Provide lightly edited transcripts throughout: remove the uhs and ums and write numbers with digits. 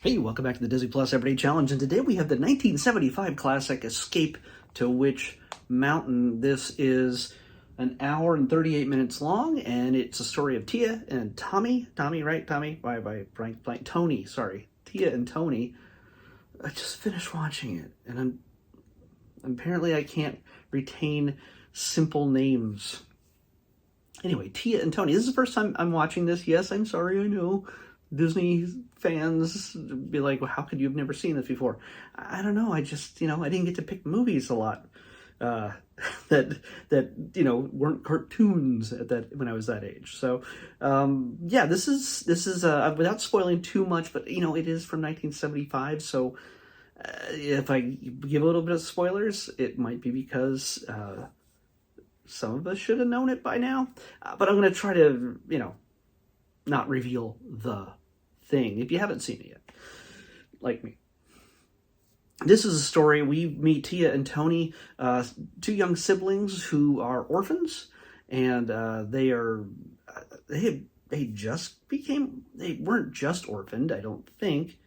Hey, welcome back to the Disney Plus Everyday Challenge, and today we have the 1975 classic Escape to Witch Mountain. This is an hour and 38 minutes long, and it's a story of Tia and Tommy. Tommy, right? Tommy? By Tony, sorry. Tia and Tony. I just finished watching it, and apparently I can't retain simple names. Anyway, Tia and Tony. This is the first time I'm watching this. Yes, I'm sorry, I know. Disney fans be like, well, how could you have never seen this before? I don't know. I just, I didn't get to pick movies a lot that weren't cartoons at that when I was that age. So yeah, this is without spoiling too much, but it is from 1975. So if I give a little bit of spoilers, it might be because some of us should have known it by now. But I'm going to try to not reveal the thing if you haven't seen it yet, like me. This is a story. We meet Tia and Tony, two young siblings who are orphans, and they weren't just orphaned, I don't think,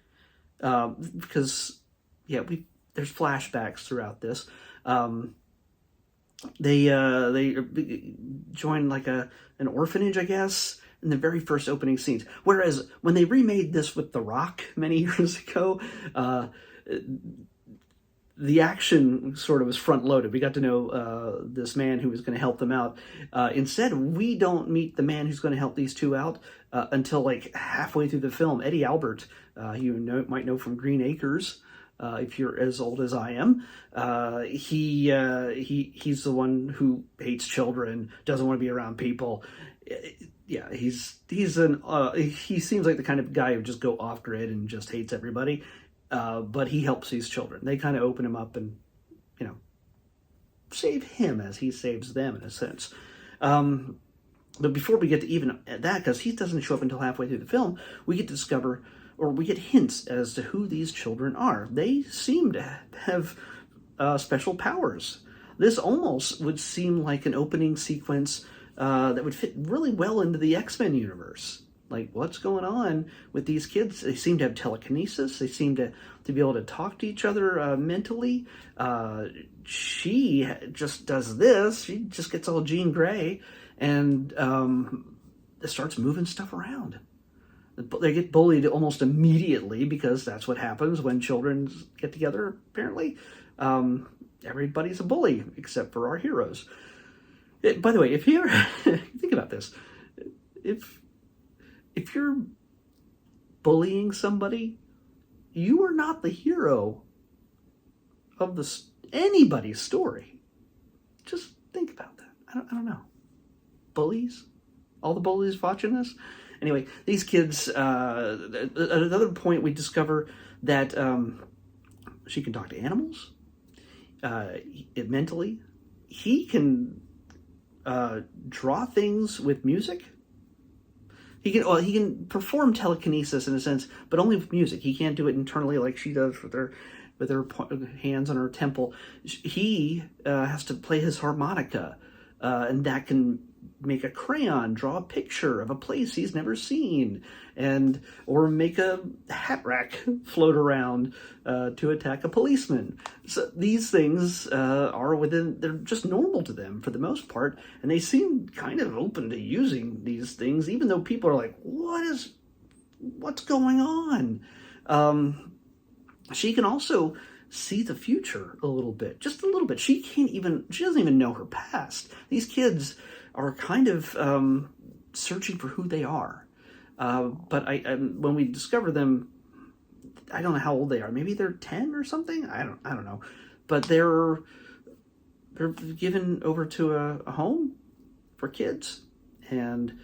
because there's flashbacks throughout this. They joined like an orphanage, I guess, in the very first opening scenes. Whereas when they remade this with The Rock many years ago, the action sort of was front loaded. We got to know this man who was going to help them out. Instead, we don't meet the man who's going to help these two out until like halfway through the film. Eddie Albert, might know from Green Acres. If you're as old as I am, he's the one who hates children, doesn't want to be around people. Yeah, he seems like the kind of guy who would just go off grid and just hates everybody. But he helps these children. They kind of open him up and save him as he saves them in a sense. But before we get to even that, because he doesn't show up until halfway through the film, we get to discover, or we get hints as to who these children are. They seem to have special powers. This almost would seem like an opening sequence that would fit really well into the X-Men universe. Like, what's going on with these kids? They seem to have telekinesis. They seem to be able to talk to each other mentally. She just does this. She just gets all Jean Grey and starts moving stuff around. They get bullied almost immediately because that's what happens when children get together, apparently. Everybody's a bully except for our heroes. By the way, if you're think about this, if you're bullying somebody, you are not the hero of anybody's story. Just think about that. I don't know. Bullies? All the bullies watching this? Anyway, these kids, at another point we discover that she can talk to animals mentally. He can draw things with music. He can perform telekinesis in a sense, but only with music. He can't do it internally like she does with her hands on her temple. He has to play his harmonica, and that can make a crayon draw a picture of a place he's never seen, or make a hat rack float around to attack a policeman. So these things they're just normal to them for the most part, and they seem kind of open to using these things, even though people are like, what's going on? She can also see the future a little bit, just a little bit. She doesn't even know her past. These kids are kind of searching for who they are. But when we discover them, I don't know how old they are. Maybe they're 10 or something. I don't know. But they're given over to a home for kids, and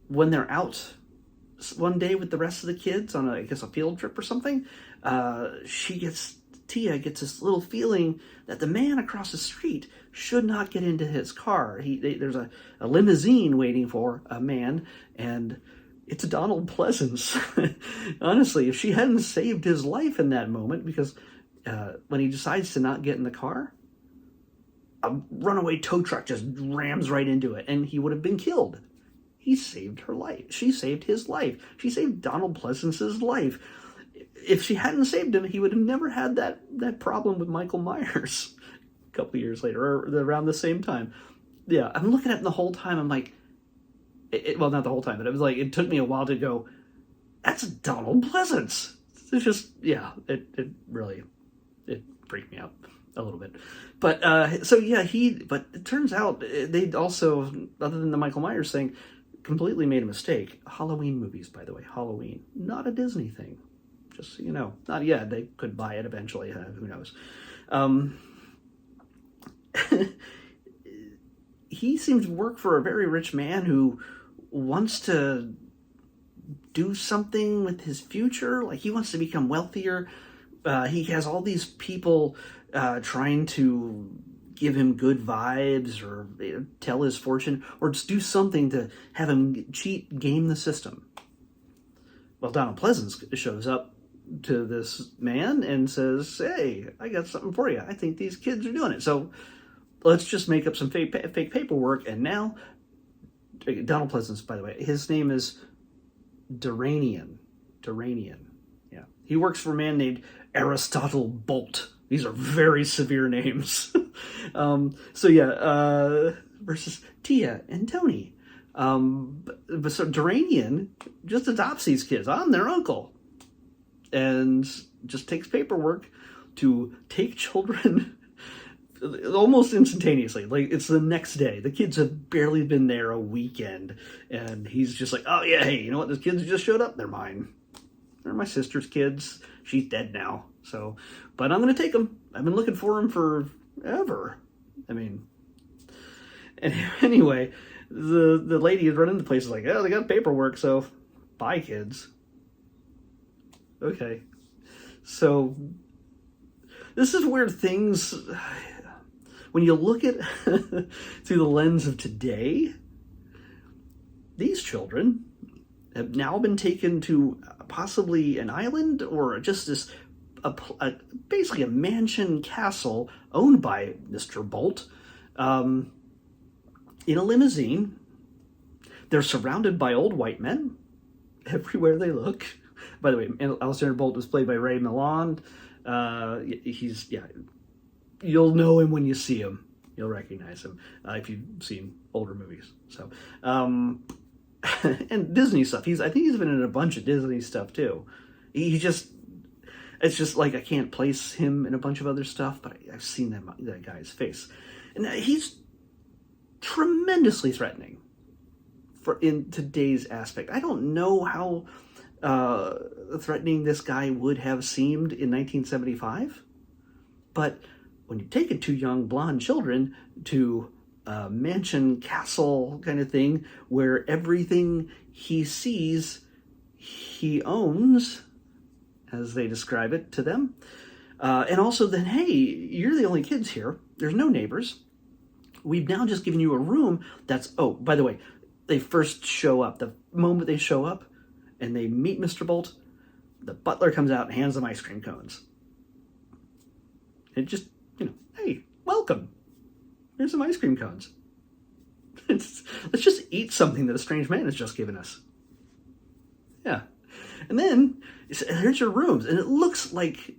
when they're out one day with the rest of the kids on a field trip or something, Tia gets this little feeling that the man across the street should not get into his car. There's a limousine waiting for a man, and it's Donald Pleasance. Honestly, if she hadn't saved his life in that moment, because when he decides to not get in the car, a runaway tow truck just rams right into it, and he would have been killed. He saved her life. She saved his life. She saved Donald Pleasance's life. if she hadn't saved him, he would have never had that problem with Michael Myers a couple of years later, or around the same time. Yeah, I'm looking at it the whole time. I'm like, well, not the whole time, but it was like, it took me a while to go, that's Donald Pleasance. It's just, yeah, it really, it freaked me out a little bit. But, but it turns out they also, other than the Michael Myers thing, completely made a mistake. Halloween movies, by the way, Halloween, not a Disney thing. Just so you know, not yet. They could buy it eventually. Who knows? He seems to work for a very rich man who wants to do something with his future. Like, he wants to become wealthier. He has all these people trying to give him good vibes, or tell his fortune, or just do something to have him cheat, game the system. Well, Donald Pleasance shows up to this man and says, hey, I got something for you. I think these kids are doing it. So let's just make up some fake paperwork. And now, Donald Pleasance, by the way, his name is Duranian. Yeah. He works for a man named Aristotle Bolt. These are very severe names. Versus Tia and Tony. But so Duranian just adopts these kids. I'm their uncle. And just takes paperwork to take children almost instantaneously. Like, it's the next day. The kids have barely been there a weekend. And he's just like, oh yeah, hey, you know what? Those kids just showed up. They're mine. They're my sister's kids. She's dead now. So, but I'm going to take them. I've been looking for them forever. I mean, anyway, the lady is running the place is like, oh, they got paperwork, so bye, kids. Okay. So, this is where things, when you look at through the lens of today, these children have now been taken to possibly an island, or just this, basically a mansion castle owned by Mr. Bolt, in a limousine. They're surrounded by old white men everywhere they look. By the way, Alexander Bolt was played by Ray Milland. You'll know him when you see him. You'll recognize him if you've seen older movies. So, and Disney stuff. I think he's been in a bunch of Disney stuff too. It's just like, I can't place him in a bunch of other stuff, but I've seen that guy's face, and he's tremendously threatening in today's aspect. I don't know how threatening this guy would have seemed in 1975, but when you're taking two young blonde children to a mansion castle kind of thing, where everything he sees he owns, as they describe it to them, and also then, hey, you're the only kids here, there's no neighbors, we've now just given you a room that's, oh, by the way, they first show up, the moment they show up and they meet Mr. Bolt, the butler comes out and hands them ice cream cones. It just, hey, welcome. Here's some ice cream cones. Let's just eat something that a strange man has just given us. Yeah. And then, here's your rooms. And it looks like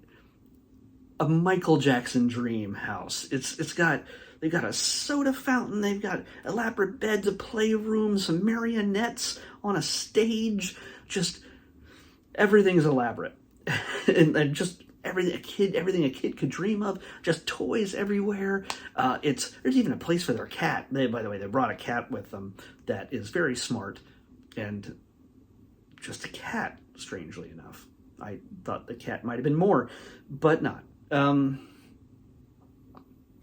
a Michael Jackson dream house. They've got a soda fountain. They've got elaborate beds, a playroom, some marionettes on a stage. Just everything's elaborate, and just everything a kid could dream of. Just toys everywhere. There's even a place for their cat. By the way, they brought a cat with them that is very smart, and just a cat. Strangely enough, I thought the cat might have been more, but not.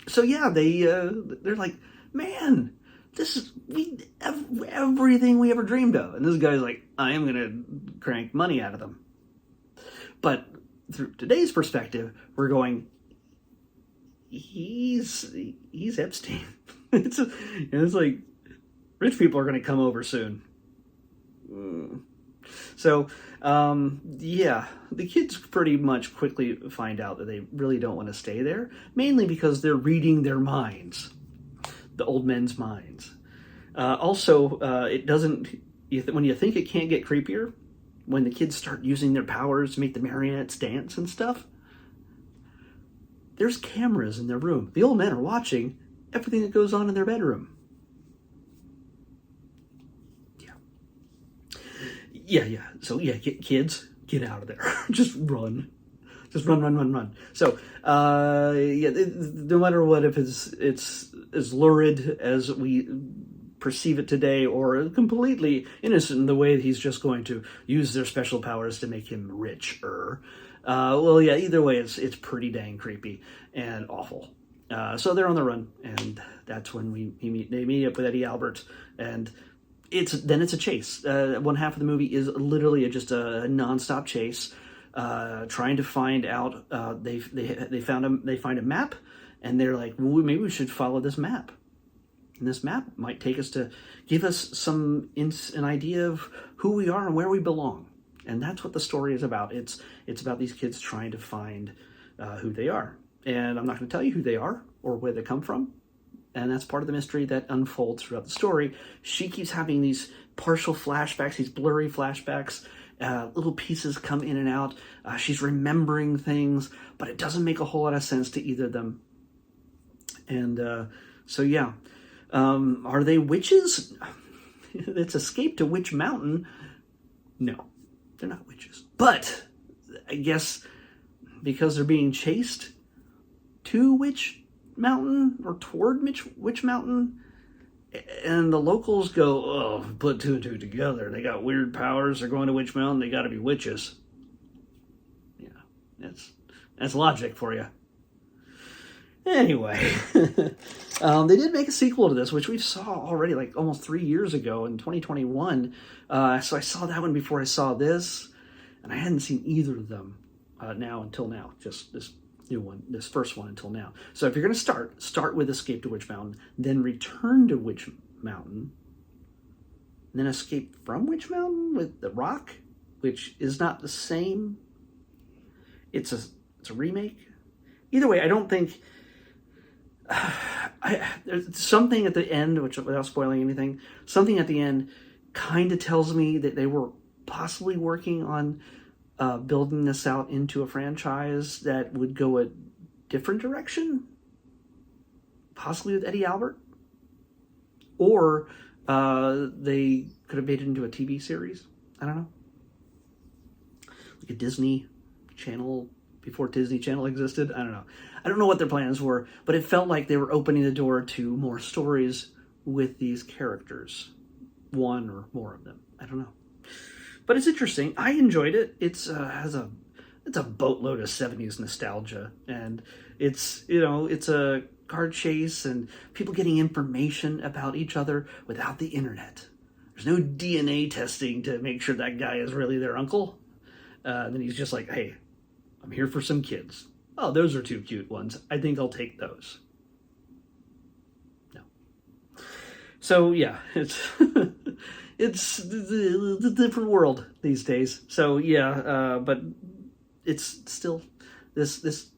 So yeah, they're like, man, this is everything we ever dreamed of. And this guy's like, I am gonna crank money out of them. But through today's perspective, we're going, he's Epstein. It's like, rich people are gonna come over soon. So, the kids pretty much quickly find out that they really don't want to stay there, mainly because they're reading their minds, the old men's minds. Also, it doesn't, when you think it can't get creepier, when the kids start using their powers to make the marionettes dance and stuff, there's cameras in their room. The old men are watching everything that goes on in their bedroom. Yeah. So yeah, kids, get out of there. Just run. Just run. So, yeah, no matter what, if it's as lurid as we perceive it today, or completely innocent in the way that he's just going to use their special powers to make him richer. Well, yeah, either way, it's pretty dang creepy and awful. So they're on the run, and that's when they meet up with Eddie Albert, and it's a chase. One half of the movie is literally just a nonstop chase, trying to find out. They find a map, and they're like, well, maybe we should follow this map. And this map might take us to give us an idea of who we are and where we belong. And that's what the story is about. It's about these kids trying to find who they are. And I'm not going to tell you who they are or where they come from. And that's part of the mystery that unfolds throughout the story. She keeps having these partial flashbacks, these blurry flashbacks. Little pieces come in and out. She's remembering things, but it doesn't make a whole lot of sense to either of them. And so, yeah. Are they witches? It's Escape to Witch Mountain. No, they're not witches. But I guess because they're being chased to Witch Mountain or toward Witch Mountain, and the locals go, oh, put two and two together. They got weird powers. They're going to Witch Mountain. They got to be witches. Yeah, that's logic for you. Anyway, they did make a sequel to this, which we saw already like almost 3 years ago in 2021. So I saw that one before I saw this, and I hadn't seen either of them until now. Just this new one, this first one until now. So if you're going to start with Escape to Witch Mountain, then return to Witch Mountain, and then Escape from Witch Mountain with The Rock, which is not the same. It's a remake. Either way, I don't think. There's something at the end, which, without spoiling anything, something at the end kind of tells me that they were possibly working on building this out into a franchise that would go a different direction, possibly with Eddie Albert, or they could have made it into a TV series. I don't know, like a Disney Channel before Disney Channel existed. I don't know. I don't know what their plans were, but it felt like they were opening the door to more stories with these characters, one or more of them. I don't know, but it's interesting. I enjoyed it. It's a boatload of 70s nostalgia, and it's a car chase and people getting information about each other without the internet. There's no DNA testing to make sure that guy is really their uncle. Then he's just like, hey, I'm here for some kids. Oh, those are two cute ones. I think I'll take those. No. So yeah, it's it's a different world these days. So yeah, but it's still this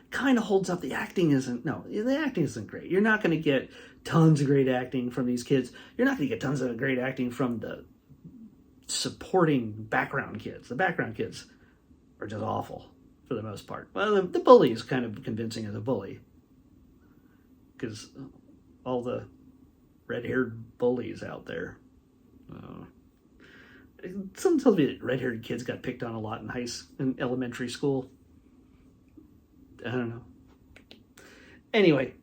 kind of holds up. The acting isn't great. You're not going to get tons of great acting from these kids. You're not going to get tons of great acting from the supporting background kids. The background kids are just awful for the most part. Well, the bully is kind of convincing as a bully, because all the red-haired bullies out there. Someone tells me that red-haired kids got picked on a lot in elementary school. I don't know. Anyway,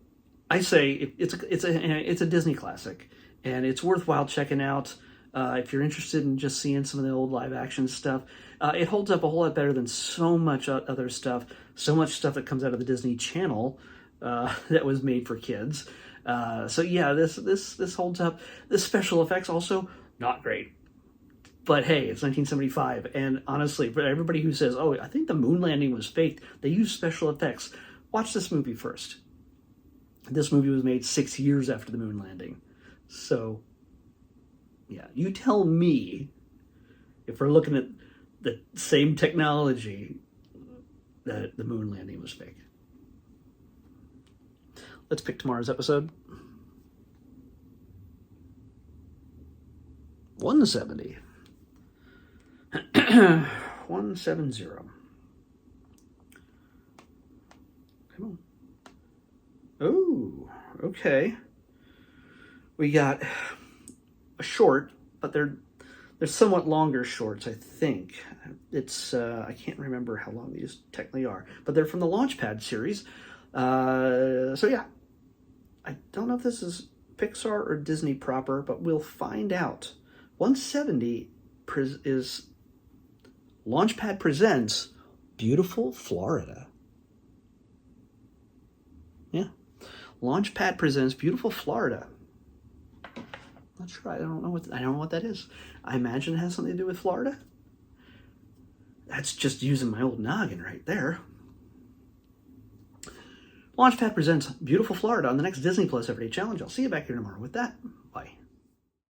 I say it's a Disney classic, and it's worthwhile checking out. If you're interested in just seeing some of the old live action stuff, it holds up a whole lot better than so much other stuff. So much stuff that comes out of the Disney Channel that was made for kids. So yeah, this holds up. The special effects also not great, but hey, it's 1975, and honestly, for everybody who says, "Oh, I think the moon landing was faked," they used special effects. Watch this movie first. This movie was made 6 years after the moon landing, so. Yeah, you tell me if we're looking at the same technology that the moon landing was fake. Let's pick tomorrow's episode. 170. 170. Come on. Oh, okay. We got a short, but they're somewhat longer shorts, I think. It's I can't remember how long these technically are, but they're from the Launchpad series. So yeah, I don't know if this is Pixar or Disney proper, but we'll find out. 170 is Launchpad presents Beautiful Florida. Yeah, Launchpad presents Beautiful Florida. Not sure. I don't know what that is. I imagine it has something to do with Florida. That's just using my old noggin right there. Launchpad presents Beautiful Florida on the next Disney Plus Everyday Challenge. I'll see you back here tomorrow with that.